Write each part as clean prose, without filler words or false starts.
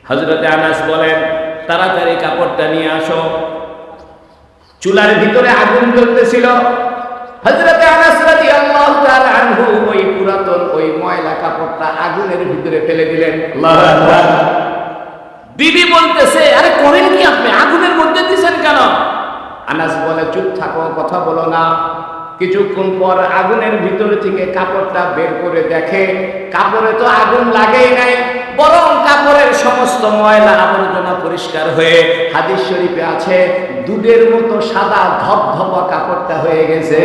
হযরতে আনাস বলেন, তাড়াতাড়ি কাপড়টা নিয়ে আসো। চুলার ভিতরে আগুন জ্বলতেছিল। হযরতে আনাস রাদিয়াল্লাহু তাআলা আনহু ওই পুরাতন ওই ময়লা কাপড়টা আগুনের ভিতরে ফেলে দিলেন। আল্লাহু আকবার। বিবি বলতেছে, আরে করেন কি আপনি, আগুনের মধ্যে দিছেন কেন? আনাস বলে, চুপ থাকো, কথা বলো না। কিছুক্ষণ পর আগুনের ভিতর থেকে কাপড়টা বের করে দেখে, কাপড়ে তো আগুন লাগেই নাই, বরং কাপড়ের সমস্ত ময়লা আবর্জনা পরিষ্কার হয়ে হাদিস শরীফে আছে দুধের মতো সাদা ধবধবা কাপড়টা হয়ে গেছে।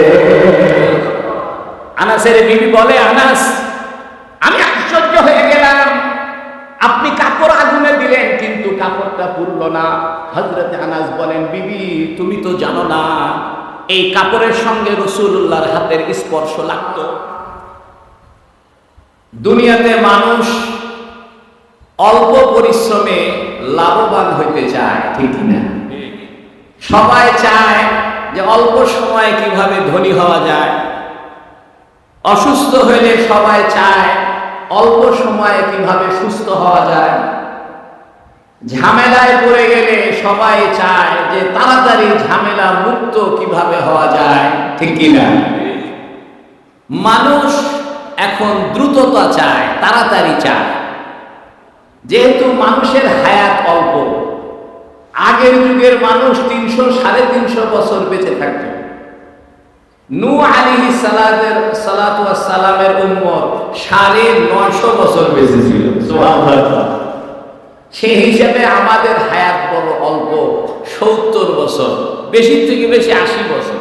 আনাসের বিবি বলে, আনাস, আমি আশ্চর্য হয়ে গেলাম, আপনি কাপড় আগুনে দিলেন কিন্তু কাপড়টা পুড়লো না। হযরতে আনাস বলেন, বিবি তুমি তো জানো না এই কাপড়ের সঙ্গে রাসূলুল্লাহর হাতের স্পর্শ লাগতো। দুনিয়াতে মানুষ অল্প পরিশ্রমে লাভবান হইতে চায়, ঠিক না? সবাই চায় যে অল্প সময়ে কিভাবে ধনী হওয়া যায়। অসুস্থ হইলে সবাই চায় অল্প সময়ে কিভাবে সুস্থ হওয়া যায়। ঝামেলায় পড়ে গেলে সবাই চায় যে তাড়াতাড়ি ঝামেলা মুক্ত কিভাবে হওয়া যায়, ঠিক কিনা? মানুষ এখন দ্রুততা চায়, তাড়াতাড়ি চায়। যেহেতু মানুষের হায়াত অল্প, আগের যুগের মানুষ 300 350 বছর বেঁচে থাকত। নূহ আলাইহিস সালাতু ওয়াস সালামের উম্মত 950 বছর বেঁচে ছিল। সুবহানাল্লাহ। সেই হিসাবে আমাদের হায়াত বড় অল্প, 70 বছর, বেশি থেকে বেশি 80 বছর।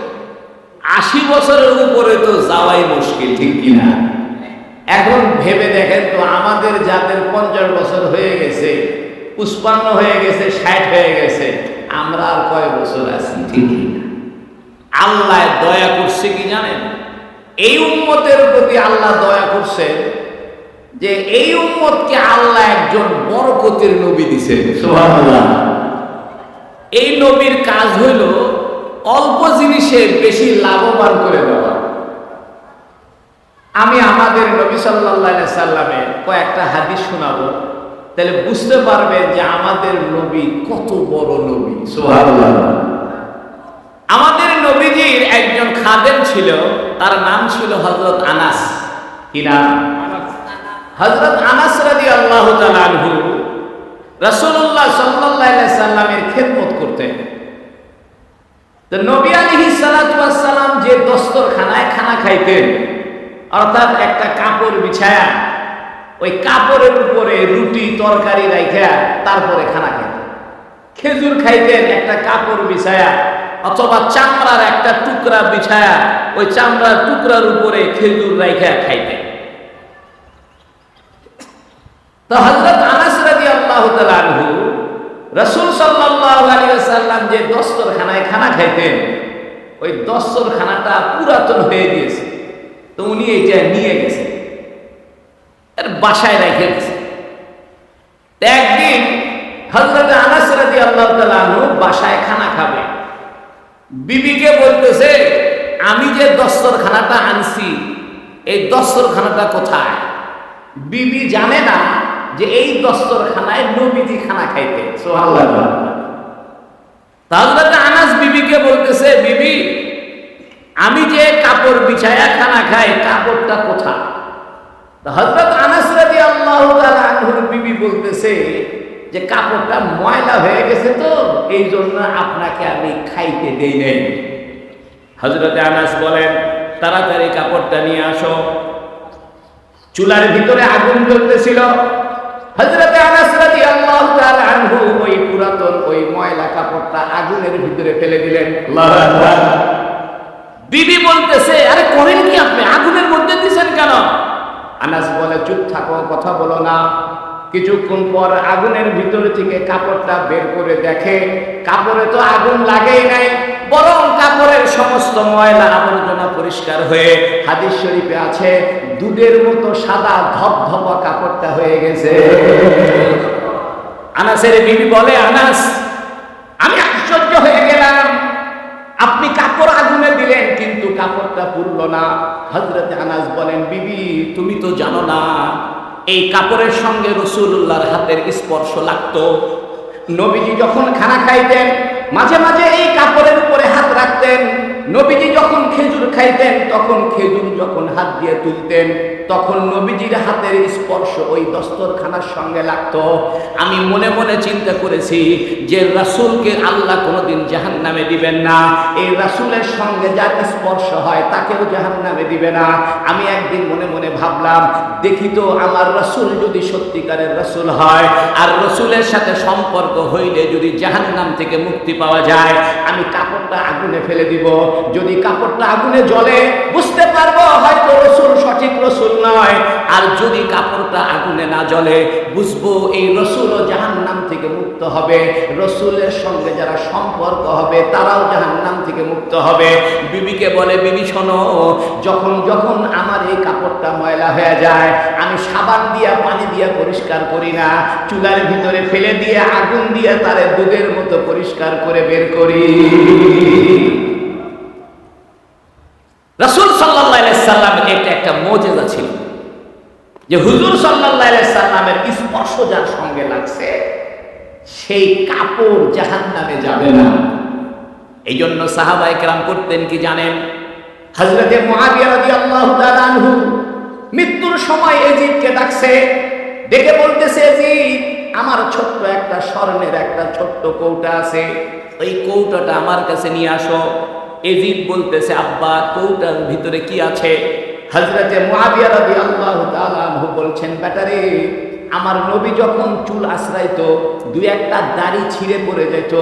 80 বছরের উপরে তো যাওয়াই মুশকিল, ঠিক কিনা? এখন ভেবে দেখেন তো, আমাদের যাদের 50 বছর হয়ে গেছে, 55 হয়ে গেছে, 60 হয়ে গেছে, আমরা আর কয় বছর আছি, ঠিক কিনা? আল্লাহ দয়া করছে কি জানেন? এই উম্মতের প্রতি আল্লাহ দয়া করছে যে এই উম্মতকে আল্লাহ একজন বরকতের নবী দিছে। সুবহানাল্লাহ। এই নবীর কাজ হইল অল্প জিনিসে বেশি লাভবান করে দেওয়া। আমি আমাদের নবী সাল্লাল্লাহু আলাইহি সাল্লামের কয়েকটা হাদিস শোনাবো, তাহলে বুঝতে পারবেন যে আমাদের নবী কত বড় নবী। সুবহানাল্লাহ। আমাদের নবীজির একজন খাদেম ছিল, তার নাম ছিল হযরত আনাস। কি নাম? হযরত আনাস রাদিয়াল্লাহু তাআলা আনহু রাসূলুল্লাহ সাল্লাল্লাহু আলাইহি সাল্লামের খেদমত করতেন। তো নবী আলাইহিস সালাতু ওয়াস সালাম যে দস্তরখানায় খানা খাইতেন, অর্থাৎ একটা কাপড় বিছায়া ওই কাপড়ের উপরে রুটি তরকারি রাইখা তারপরে খানা খাইতেন। খেজুর খাইতেন একটা কাপড় বিছায়া, অথবা চামড়ার একটা টুকরা বিছায়া ওই চামড়ার টুকরার উপরে খেজুর রাইখা খাইতেন। তো হযরত আনাস রাদিয়াল্লাহু তাআলা আনহু রাসূল সাল্লাল্লাহু আলাইহি ওয়াসাল্লাম যে দস্তরখানায় খানা খাইতেন, ওই দস্তরখানাটা পুরাতন হয়ে গিয়েছে। তো উনি এটা নিয়ে গেছেন, এর বাসায় রেখে গেছেন। একদিন হযরত আনাস রাদিয়াল্লাহু তাআলা আনহু বাসায় খানা খাবে, বিবিকে বলতেছে, আমি যে দস্তরখানাটা আনছি এই দস্তরখানাটা কোথায়? বিবি জানে না যে এই দস্তরখানায় নবীজি খানা খাইতেন। সুবহানাল্লাহ। হযরত আনাস বিবিকে বলতেছে, বিবি আমি যে কাপড় বিছায়া খানা খাই কাপড়টা কোথায়? হযরত আনাস রাদিয়াল্লাহু তাআলা আনহুর বিবি বলতেছে যে কাপড়টা ময়লা হয়ে গেছে, তো এই জন্য আপনাকে আমি খাইতে দেই নাই। হযরত আনাস বলেন, তাড়াতাড়ি কাপড়টা নিয়ে আসো। চুলার ভিতরে আগুন জ্বলতেছিল। হযরত আনাস রাদিয়াল্লাহু তাআলা আনহু ওই পুরাতন ওই ময়লা কাপড়টা আগুনের ভিতরে ফেলে দিলেন। আল্লাহু আকবার। বিবি বলতেছে, আরে করেন কি আপনি, আগুনের মধ্যে দিছেন কেন? আনাস বলে, চুপ থাকো, কথা বলো না। কিছুক্ষণ পর আগুনের ভিতর থেকে কাপড়টা বের করে দেখে, কাপড়ে তো আগুন লাগেই নাই, বরং কাপড়ের সমস্ত ময়লা আবর্জনা পরিষ্কার হয়ে হাদিস শরীফে আছে দুধের মতো সাদা ধবধবা কাপড়টা হয়ে গেছে। আনাসের বিবি বলে, আনাস আমি আশ্চর্য হয়ে গেলাম, আপনি কাপড় আগুনে দিলেন কিন্তু কাপড়টা পুড়লো না। হযরত আনাস বলেন, বিবি তুমি তো জানো না এই কাপড়ের সঙ্গে রাসূলুল্লাহর হাতের স্পর্শ লাগতো। নবীজি যখন খানা খাইতেন মাঝে মাঝে এই কাপড়ের উপরে হাত রাখতেন। নবীজি যখন খেজুর খাইতেন তখন খেজুর যখন হাত দিয়ে তুলতেন তখন নবীজির হাতের স্পর্শ ওই দস্তরখানার সঙ্গে লাগতো। আমি মনে মনে চিন্তা করেছি যে রাসূলকে আল্লাহ কোনোদিন জাহান্নামে দিবেন না, এই রাসূলের সঙ্গে যার স্পর্শ হয় তাকেও জাহান্নামে দিবে না। আমি একদিন মনে মনে ভাবলাম, দেখি তো আমার রাসূল যদি সত্যিকারের রাসূল হয় আর রাসূলের সাথে সম্পর্ক হইলে যদি জাহান্নাম থেকে মুক্তি পাওয়া যায়, আমি কাপড়টা আগুনে ফেলে দিব। যদি কাপড়টা আগুনে জ্বলে বুঝতে পারবো হয়তো রাসূল সঠিক রাসূল নয়, আর যদি কাপড়টা আগুনে না জ্বলে বুঝবো এই রাসূলও জাহান্নাম থেকে মুক্ত হবে। রাসূলের সঙ্গে যারা সম্পর্ক হবে তারাও জাহান্নাম থেকে মুক্ত হবে। বিবিকে বলে, বিবি শোনো, যখন যখন আমার এই কাপড়টা ময়লা হয়ে যায় আমি সাবান দিয়া পানি দিয়া পরিষ্কার করি না, চুলার ভিতরে ফেলে দিয়ে আগুন দিয়ে তারে দুধের মতো পরিষ্কার করে বের করি। রাসূল সাল্লাল্লাহু আলাইহি সাল্লামের এটা একটা মুজিজা ছিল যে হুজুর সাল্লাল্লাহু আলাইহি সাল্লামের স্পর্শ যার সঙ্গে লাগছে সেই কাপড় জাহান্নামে যাবে না। এই জন্য সাহাবায়ে কেরাম করতেন কি জানেন? হযরতে মুআবিয়া রাদিয়াল্লাহু তাআলা আনহু মৃত্যুর সময় এজিদকে ডাকছে, ডেকে বলতেছে, এজিদ আমার ছোট্ট একটা স্বর্ণের একটা ছোট্ট কৌটা আছে, ওই কৌটাটা আমার কাছে নিয়ে আসো। এজিদ বলতেছে, আব্বা কৌটার ভিতরে কি আছে? হযরতে মুআবিয়া রাদিয়াল্লাহু তাআলা আনহু বলছেন, বেটারে আমার নবী যখন চুল আশ্রাইতো দুই একটা দাড়ি ছিঁড়ে পড়ে যেত,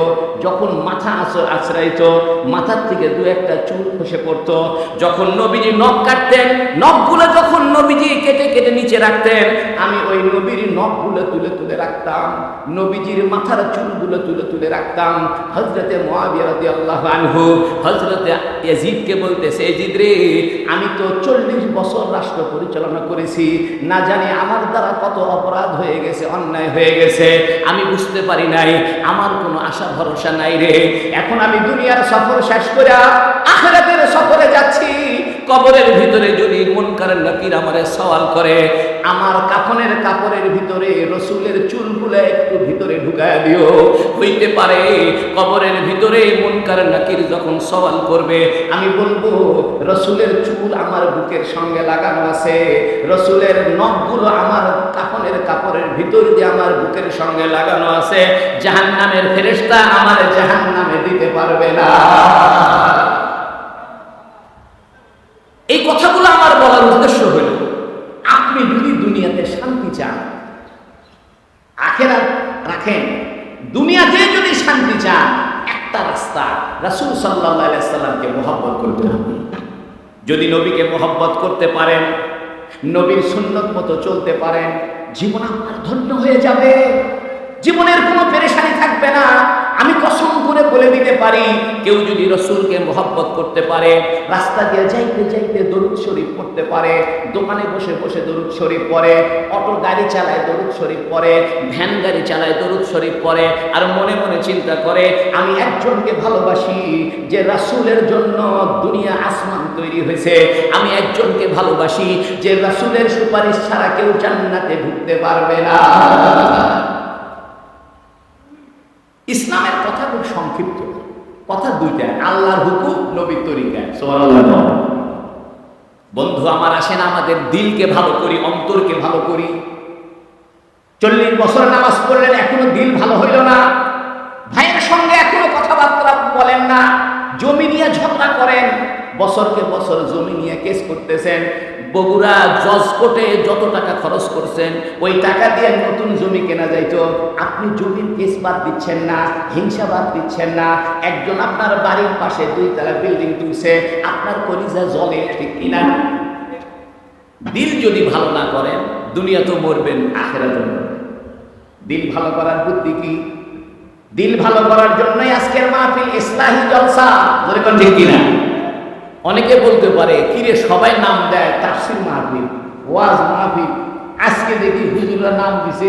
যখন মাথা আশ্রাইতো মাথার থেকে দু একটা চুল খসে পড়তো, যখন নবীজি নখ কাটতেন নখগুলো যখন নবীজি কেটে কেটে নিচে রাখতেন আমি ওই নবীর নখগুলো তুলে তুলে রাখতাম, নবীজির মাথার চুলগুলো তুলে তুলে রাখতাম। হযরতে মুআবিয়া রাদিয়াল্লাহু আনহু হযরতে ইয়াজিদকে বলতেছে, ইয়াজিদ রে আমি তো 40 বছর রাষ্ট্র পরিচালনা করেছি, না জানি আমার দ্বারা কত অপরাধ হয়ে গেছে, অন্যায় হয়ে গেছে, আমি বুঝতে পারি নাই, আমার কোনো আশা ভরসা নাই রে। এখন আমি দুনিয়ার সফর শেষ করে আখিরাতের সফরে যাচ্ছি, কবরের ভিতরে যদি মুনকার নাকির আমারে সওয়াল করে আমার কাফনের কাপড়ের ভিতরে রাসূলের চুলগুলো একটু ভিতরে ঢুকায় দিও। হইতে পারে কবরের ভিতরে মুনকার নাকির যখন সওয়াল করবে আমি বলবো রাসূলের চুল আমার বুকের সঙ্গে লাগানো আছে, রাসূলের নখগুলো আমার কাফনের কাপড়ের ভিতর দিয়ে আমার বুকের সঙ্গে লাগানো আছে, জাহান্নামের ফেরেশতা আমার জাহান্নামে দিতে পারবে না। এই কথাগুলো আমার বলার উদ্দেশ্য হলো, আপনি যদি দুনিয়াতে শান্তি চান আখিরাত রাখেন, দুনিয়াতে যদি শান্তি চান একটা রাস্তা, রাসূল সাল্লাল্লাহু আলাইহি সাল্লামকে মহব্বত করতে হবে। যদি নবীকে মহব্বত করতে পারেন, নবীর সুন্নত মতো চলতে পারেন, জীবন আপনার ধন্য হয়ে যাবে, জীবনের কোনো পেরেশানি থাকবে না। আমি কসম করে বলে দিতে পারি, কেউ যদি রাসূলকে মহব্বত করতে পারে, রাস্তা দিয়ে যাইতে যাইতে দরুদ শরীফ পড়তে পারে, দোকানে বসে বসে দরুদ শরীফ পড়ে, অটো গাড়ি চালায় দরুদ শরীফ পড়ে, ভ্যান গাড়ি চালায় দরুদ শরীফ পড়ে, আর মনে মনে চিন্তা করে আমি একজনকে ভালোবাসি যে রাসূলের জন্য দুনিয়া আসমান তৈরি হয়েছে, আমি একজনকে ভালোবাসি যে রাসূলের সুপারিশ ছাড়া কেউ জান্নাতে ঢুকতে পারবে না। ইসলামের কথা খুব সংক্ষিপ্ত, কথা দুইটা, আল্লাহর হুকুম, নবীর তরিকা। সুবহানাল্লাহ। বন্ধু আমার, আসেন আমাদের দিলকে ভালো করি, অন্তরকে ভালো করি। 40 বছর নামাজ পড়লেন এখনো দিল ভালো হইল না, ভাইয়ের সঙ্গে এখনো কথাবার্তা বলেন না, জমি নিয়ে ঝগড়া করেন, বছরকে বছর জমি নিয়ে কেস করতেছেন, বগুড়া জজ কোর্টে যত টাকা খরচ করছেন ওই টাকা দিয়ে নতুন জমি কেনা যাইতো, আপনি জমির কেস বাদ দিচ্ছেন না, হিংসা বাদ দিচ্ছেন না। একজন আপনার বাড়ির পাশে 2 তলা বিল্ডিং তুলছে, আপনার কলিজা জ্বলে, ঠিক কিনা? দিল যদি ভালো না করেন দুনিয়া তো মরবেন, আখিরাতে মরবেন। দিল ভালো করার বুদ্ধি কি? দিল ভালো করার জন্যই আজকের মাহফিল, ইসলাহি জলসা, বলে কোন ঠিক কিনা? অনেকে বলতে পারে কিরে সবাই নাম দেয় তাফসীর মাহফিল, ওয়াজ মাহফিল, আজকে দেখি হুজুররা নাম দিছে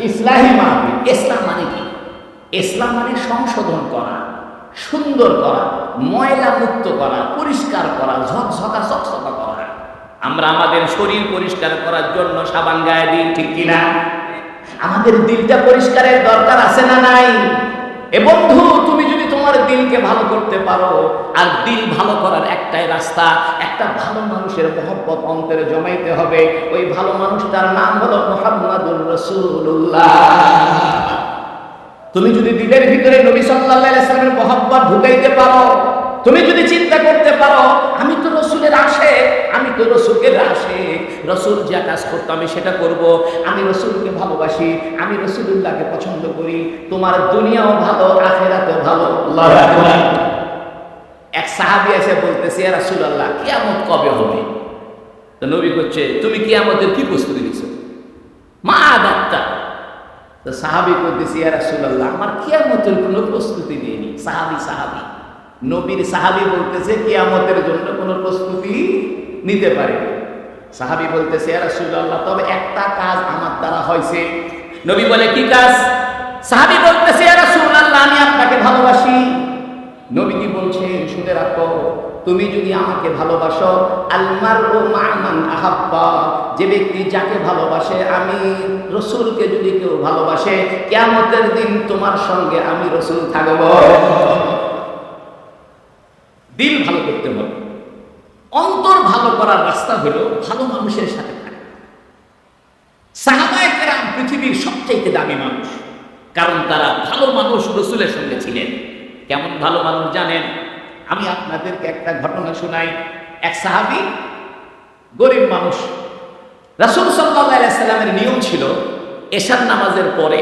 ইসলাহি মাহফিল। ইসলাম মানে কি? ইসলাম মানে সংশোধন করা, সুন্দর করা, ময়লা মুক্ত করা, পরিষ্কার করা, ঝকঝকা চকচকা করা। আমরা আমাদের শরীর পরিষ্কার করার জন্য সাবান গায়ে দিই, ঠিক কিনা? আমাদের দিলটা পরিষ্কারের দরকার আছে না নাই? এ বন্ধু, তুমি যদি তোমার দিলকে ভালো করতে পারো, আর দিল ভালো করার একটাই রাস্তা, একটা ভালো মানুষের মহব্বত অন্তরে জমাইতে হবে। ওই ভালো মানুষটার নাম হলো মুহাম্মাদুর রাসূলুল্লাহ। তুমি যদি দিলের ভিতরে নবী সাল্লাল্লাহু আলাইহি ওয়াসাল্লামের মহব্বত ঢুকাইতে পারো, তুমি যদি চিন্তা করতে পারো আমি তো রসুলের আশিক, আমি তো রসুলের আশিক, রসুল যা কাজ করতো আমি সেটা করব, আমি রসুলকে ভালোবাসি, আমি রসুলুল্লাহকে পছন্দ করি, তোমার দুনিয়াও ভালো, আখিরাতেও ভালো। আল্লাহু আকবার। এক সাহাবী এসে বলতেছে, ইয়া রাসূলুল্লাহ, কিয়ামত কবে হবে? তো নবী বলছে, তুমি কিয়ামতের কি প্রস্তুতি নিছো? মা আদাত্তা। তো সাহাবী বলতেছে, ইয়া রাসূলুল্লাহ, আমার কিয়ামতের কোনো প্রস্তুতি নেই। সাহাবী নবীর সাহাবী বলতেছে কিয়ামতের জন্য কোনো প্রস্তুতি নিতে পারে। সাহাবী বলতেছে, ইয়া রাসূলুল্লাহ, তবে একটা কাজ আমার দ্বারা হয়েছে। নবী বলে, কি কাজ? সাহাবী বলতেছে, ইয়া রাসূলুল্লাহ, আমি আপনাকে ভালোবাসি। নবীজি বলছে, শুনে রাখো, তুমি যদি আমাকে ভালোবাসো, আল মারউ মা মান আহাব্বা, যে ব্যক্তি যাকে ভালোবাসে, আমি রাসূলকে যদি কেউ ভালোবাসে, কিয়ামতের দিন তোমার সঙ্গে আমি রাসূল থাকব। দিল ভালো করতে হবে, অন্তর ভালো করার রাস্তা হলো ভালো মানুষের সাথে থাকা। সাহাবায়ে কেরাম পৃথিবীর সবচেয়ে দামি মানুষ, কারণ তারা ভালো মানুষ, রাসূলের সঙ্গে ছিলেন। কেমন ভালো মানুষ জানেন? আমি আপনাদেরকে একটা ঘটনা শোনাই। এক সাহাবী, গরিব মানুষ, রাসূল সাল্লাল্লাহু আলাইহি ওয়াসাল্লামের নিয়ম ছিল এশার নামাজের পরে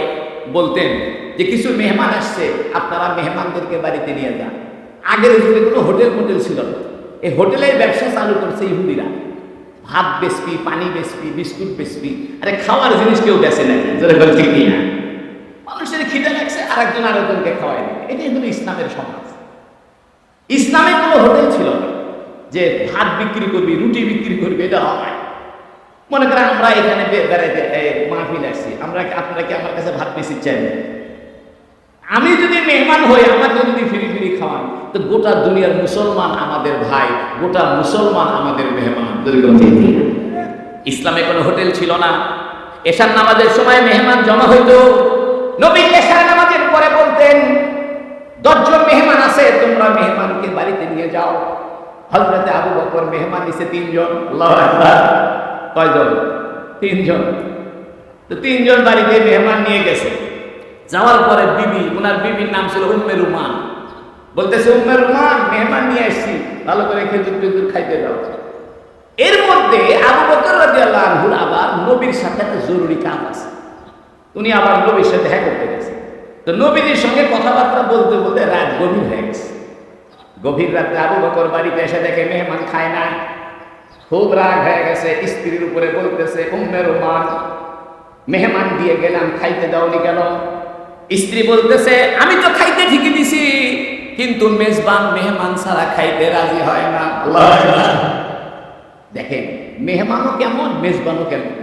বলতেন যে কিছু মেহমান আসছে, আপনারা মেহমানদেরকে বাড়িতে নিয়ে যান। আগের যুগে কোনো হোটেল ছিল না, এই হোটেলের ব্যবসা চালু করছে ইহুদিরা। ভাত বেচবি, পানি বেচবি, বিস্কুট বেচবি, আরে খাওয়ার জিনিস কেউ বেচে না, যারা বলছে কি না, মানুষের খিদে লাগছে আরেকজন আরেকজনকে খাওয়াই দেবে। এটাই হলো ইসলামের সমাজ। ইসলামে কোনো হোটেল ছিল না যে ভাত বিক্রি করবি, রুটি বিক্রি করবি, এটা হয়। মনে করেন আমরা এখানে বেড়াইতে মাহফিল আসছি, আপনারা কি আমার কাছে ভাত বেশি চাই? আমি যদি মেহমান হই, আমাকে যদি ফিরি খাওয়ান, তো গোটা দুনিয়ার মুসলমান আমাদের ভাই, গোটা মুসলমান আমাদের মেহমান। ইসলামে কোনো হোটেল ছিল না। এশার নামাজের সময় মেহমান জমা হইত। নবী এশার নামাজের পরে বলতেন, 10 জন মেহমান আছে, তোমরা মেহমানকে বাড়িতে নিয়ে যাও। হযরতে আবু বকর মেহমান নিছে 3 জন। আল্লাহু আকবার। কয়জন? 3 জন। তো 3 জন বাড়িতে মেহমান নিয়ে গেছে। যাওয়ার পরে বিবি, ওনার বিবির নাম ছিল উম্মে রুমান, বলতেছে, উম্মে রুমান, মেহমান নিয়ে আসছি, ভালো করে খেজুর খাইতে দাও। এর মধ্যে আবু বকর রাদিয়াল্লাহু আনহু আবার নবীর সাথে একটা জরুরি কাজ আছে, উনি আবার নবীর সাথে দেখা করতে গেছে। তো নবীর সঙ্গে কথাবার্তা বলতে বলতে রাত গভীর হয়ে গেছে। গভীর রাতে আবু বকর বাড়িতে এসে দেখে মেহমান খায় না, খুব রাগ হয়ে গেছে। স্ত্রীর উপরে বলতেছে, উম্মে রুমান, মেহমান দিয়ে গেলাম, খাইতে দাওনি কেন? স্ত্রী বলতেছে, আমি তো খাইতে ঠিকই দিছি, কিন্তু মেজবান মেহমান ছাড়া খাইতে রাজি হয় না। আল্লাহু আকবার। দেখেন, মেহমানও কেমন, মেজবানও কেমন।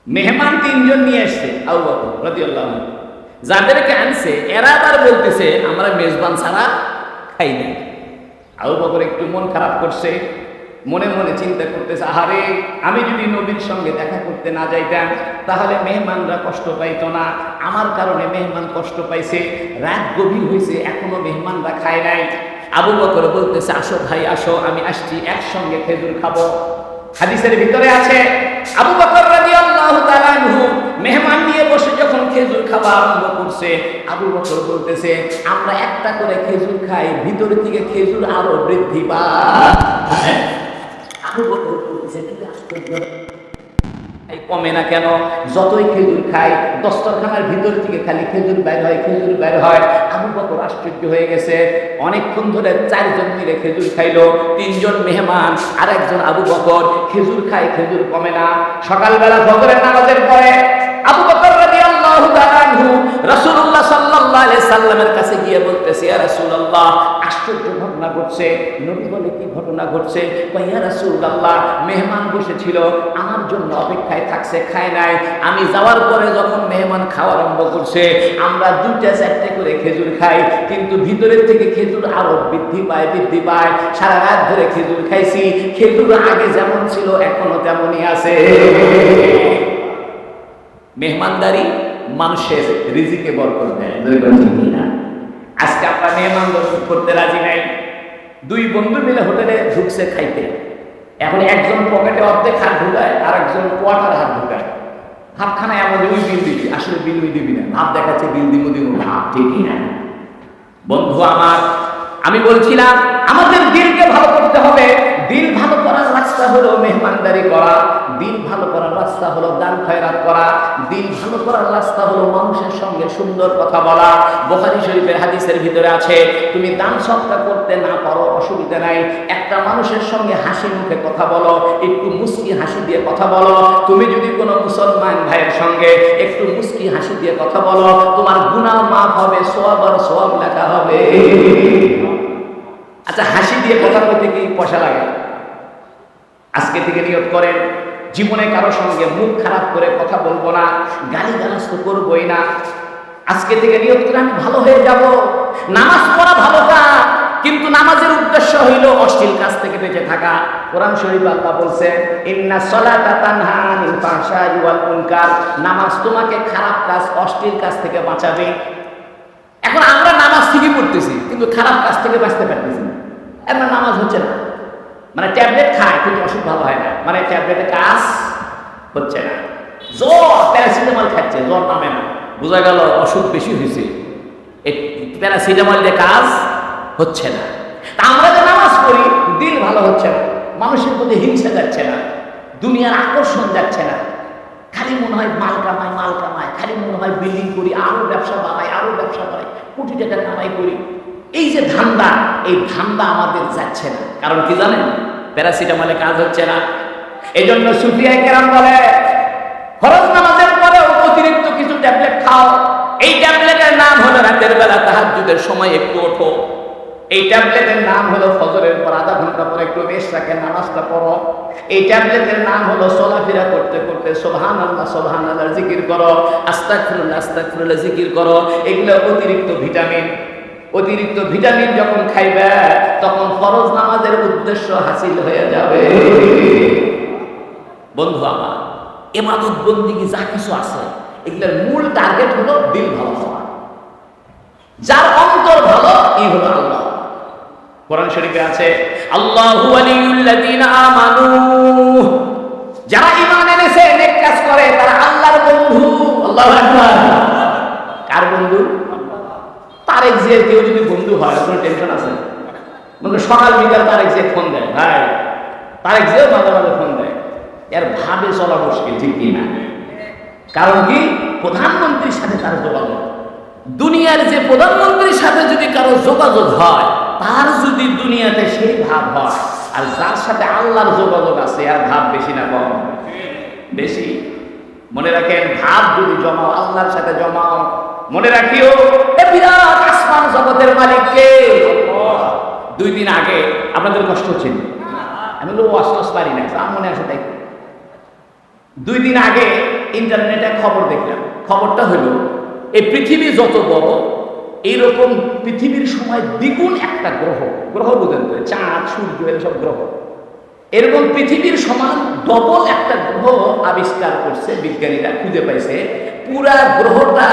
মেহমান 3 জন নিয়ে আসছে আবু বকর রাদিয়াল্লাহু আনহু, যাদেরকে আনছে এরা আবার বলতেছে, আমরা মেজবান ছাড়া খাই না। আবু বকর একটু মন খারাপ করছে, মনে মনে চিন্তা করতেছে, আহারে, আমি যদি নবীর সঙ্গে দেখা করতে না যাইতাম, তাহলে মেহমানরা কষ্ট পাইতো না, আমার কারণে মেহমান কষ্ট পাইছে, রাত গভীর হয়েছে, এখনো মেহমানরা খায় নাই। আবু বকর বলতেছে, আসো ভাই আসো, আমি আসছি, একসঙ্গে খেজুর খাবো। হাদিসের ভিতরে আছে, আবু বকর রাদিয়াল্লাহু তাআলা আনহু মেহমান নিয়ে বসে যখন খেজুর খাওয়া আরম্ভ করছে, আবু বকর বলতেছে, আমরা একটা করে খেজুর খাই, ভিতর থেকে খেজুর আরো বৃদ্ধি পায়। আবু বকর বলতেছে, কমে না কেন? যতই খেজুর খাই, দস্তরখানার ভিতর থেকে খালি খেজুর বের হয়। আবু বকর আশ্চর্য হয়ে গেছে। অনেকক্ষণ ধরে 4 জন মিলে খেজুর খাইলো, 3 জন মেহমান আর একজন আবু বকর। খেজুর খায়, খেজুর কমে না। সকালবেলা ফজরের নামাজের পরে আবু বকর রাদিয়াল্লাহু তাআলা আনহু রাসূলুল্লাহ সাল্লাল্লাহু আলাইহি সাল্লামের কাছে গিয়ে গিয়ে বলতেছে, ইয়া রাসূলুল্লাহ, আশ্চর্য ঘটনা ঘটছে। নবী বলে, কি ঘটনা ঘটছে? কয়, ইয়া রাসূলুল্লাহ, মেহমান বসেছিল, আমার জন্য অপেক্ষায় থাকছে, খায় নাই। আমি যাওয়ার পরে যখন মেহমান খাওয়া আরম্ভ করছে, আমরা 2-4টে করে খেজুর খাই, কিন্তু ভিতরের থেকে খেজুর আরো বৃদ্ধি পায়। সারা রাত ধরে খেজুর খাইছি, খেজুর আগে যেমন ছিল এখনো তেমনই আছে। মেহমানদারি মানুষের রিজিকে বরকত দেয়। আজকে আমরা মেহমানদারি করতে রাজি নাই। 2 বন্ধু মিলে হোটেলে ঢুকছে খাইতে, এখন একজন পকেটে অর্ধেক হাত ঢুকায়, আর একজন কোয়ার্টার হাত ঢুকায়। হাতখানা এমন ওই বিল দিবি, আসলে বিল ওই দিবি না, ভাব দেখাচ্ছে বিল দিব ভাব ঠিকই না। বন্ধু আমার, আমি বলছিলাম আমাদের দিলকে ভালো করতে হবে। দিল ভালো করার রাস্তা হলো মেহমানদারি করা, দিল ভালো করার রাস্তা হলো দান খয়রাত করা, দিল ভালো করার রাস্তা হলো মানুষের সঙ্গে সুন্দর কথা বলা। বুখারী শরীফের হাদিসের ভিতরে আছে, তুমি দান সদকা করতে না পারো অসুবিধা নাই, একটা মানুষের সঙ্গে হাসি মুখে কথা বলো, একটু মুস্কি হাসি দিয়ে কথা বলো। তুমি যদি কোনো মুসলমান ভাইয়ের সঙ্গে একটু মুস্কি হাসি দিয়ে কথা বলো, তোমার গুনাহ মাফ হবে, সওয়াব আর সওয়াব লেখা হবে। আচ্ছা, হাসি দিয়ে কথা বলতে কি পয়সা লাগে? আজকে থেকে নিয়ত করেন, জীবনে কারো সঙ্গে মুখ খারাপ করে কথা বলবো না, গালিগালাজ তো করবোই না। আজকে থেকে নিয়ত করে আমি ভালো হয়ে যাব। নামাজ পড়া ভালো কাজ, কিন্তু নামাজের উদ্দেশ্য হইল অশ্লীল কাজ থেকে বেঁচে থাকা। কোরআন শরীফ আল্লাহ বলছে, ইন্নাস সালাতা তানহা আনিল ফাহশাই ওয়াল মুনকার, নামাজ তোমাকে খারাপ কাজ, অশ্লীল কাজ থেকে বাঁচাবে। এখন আমরা নামাজ ঠিকই পড়তেছি, কিন্তু খারাপ কাজ থেকে বাঁচতে পারতেছি না। এমন নামাজ হচ্ছে না, মানে ট্যাবলেট খায় কিন্তু অসুখ ভালো হয় না, মানে ট্যাবলেটে কাজ হচ্ছে না। জ্বর, প্যারাসিটামল খাচ্ছে, জ্বর নামে না, বোঝা গেল অসুখ বেশি হয়েছে। এই প্যারাসিটামল দিয়ে কাজ হচ্ছে না। তা আমরা যে নামাজ পড়ি, দিল ভালো হচ্ছে না, মানুষের প্রতি হিংসা যাচ্ছে না, দুনিয়ার আকর্ষণ যাচ্ছে না, খালি মনে হয় মাল কামাই, খালি মনে হয় বিল্ডিং করি, আরো ব্যবসা বাড়াই, কোটি টাকা কামাই করি। এই যে ধান্দা, এই ধান্দা আমাদের যাচ্ছে না। কারণ কি জানেন? প্যারাসিটামলে কাজ হচ্ছে না। এই জন্য সুফিয়ায়ে কেরাম বলে, ফরজ নামাজের পরে অতিরিক্ত কিছু ট্যাবলেট খাও। এই ট্যাবলেটের নাম হলো রাতের বেলা তাহাজ্জুদের সময় একটু ওঠো। এই ট্যাবলেটের নাম হলো ফজরের পর আধা ঘন্টা পরে একটু রেস্ট রাখে, নামাজটা পড়ো। এই ট্যাবলেটের নাম হলো চলাফেরা করতে করতে সুবহানাল্লাহ জিকির করো, আস্তাগফিরুল্লাহ জিকির করো। এগুলো অতিরিক্ত ভিটামিন। অতিরিক্ত ভিটামিন যখন খাইবে, তখন ফরজ নামাজের উদ্দেশ্য হাসিল হয়ে যাবে। বন্ধু আমার, ইবাদত বন্দেগী যা কিছু আছে, এগুলোর মূল টার্গেট হলো দিল ভালো হওয়া। যার অন্তর ভালো, এই হলো আল্লাহ। কোরআন শরীফে আছে, আল্লাহু ওয়ালিয়ুল্লাযীনা আমানু, যারা ঈমান এনেছে, নেক কাজ করে, তারা আল্লাহর বন্ধু। আল্লাহু আকবার। কার বন্ধু? তারেক জিয়া কেউ যদি বন্ধু হয়, কোনো টেনশন আছে? মানে সকাল বিকাল তারেক জিয়া ফোন দেয়, ভাই তারেক জিয়া মাঝে মাঝে ফোন দেয়, এর ভাবে চলা মুশকিল, ঠিক কি না? কারণ কি? প্রধানমন্ত্রীর সাথে তার যোগাযোগ। দুনিয়ার যে প্রধানমন্ত্রীর সাথে যদি কারো যোগাযোগ হয়, তার যদি দুনিয়াতে সেই ভাব হয়, আর যার সাথে আল্লাহর যোগাযোগ আছে, আর ভাব বেশি না কম? বেশি। মনে রাখেন, ভাব যদি জমাও, আল্লাহর সাথে জমাও, মনে রাখিও এ বিরাট আসমান জগতের মালিক কে? 2 দিন আগে আপনাদের কষ্ট হচ্ছে, আমি লোক ওয়াজ পারি না, আমার মনে আসে তাই। 2 দিন আগে ইন্টারনেটে খবর দেখলাম। খবরটা হলো, এই পৃথিবী যত বড়, এইরকম পৃথিবীর সময় দ্বিগুণ একটা গ্রহ বোঝেন তো, চাঁদ সূর্য এসব গ্রহ, এরকম পৃথিবীর সমান ডবল একটা গ্রহ আবিষ্কার করছে বিজ্ঞানীরা, খুঁজে পাইছে। পুরা গ্রহটা